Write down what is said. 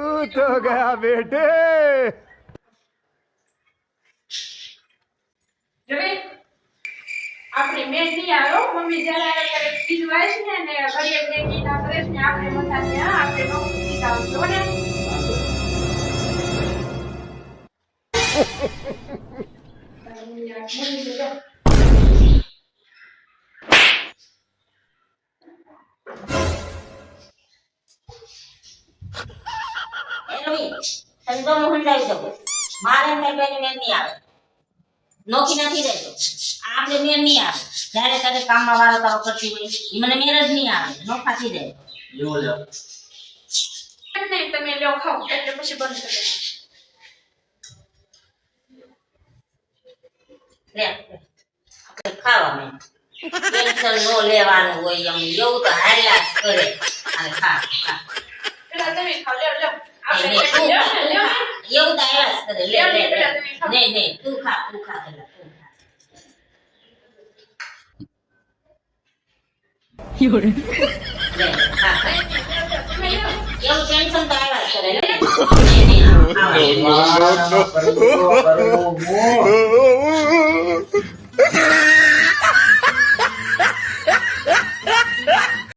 तू तो गया बेटे। રવિ આપણે મેં નહીં આવ્યો મમ્મી જરા કરે પીવાય છે ને ઘડીએ ઘડીએ કીધા કરે છે ને આપણે મથા ત્યાં આપણે નો કીધા આવજો ને સંતો મોહનદાસ શકો મારે મેં નહીં આવે નોકી નથી રહેતો આપણે મેં નહીં આવે જ્યારે ત્યારે કામમાં વાળો તારો કરતી હોય મને મેર જ નહીં આવે નોખા થઈ જાય એવું લ્યો નહીં તમે લ્યો ખાઓ એટલે પછી બંધ કરી લે આપણે ખાવા મેં ટેન્શન નો લેવાનું હોય એમ એવું તો હાલ્યા જ કરે અને ખા પેલા તમે ખાઓ લ્યો લ્યો એવું તો આવ્યા જ કરે લે નહીં તું ખા પેલા તું ખા લે ખા એવું ટેન્શન તો આવ્યા જ કરે લે No, no, no.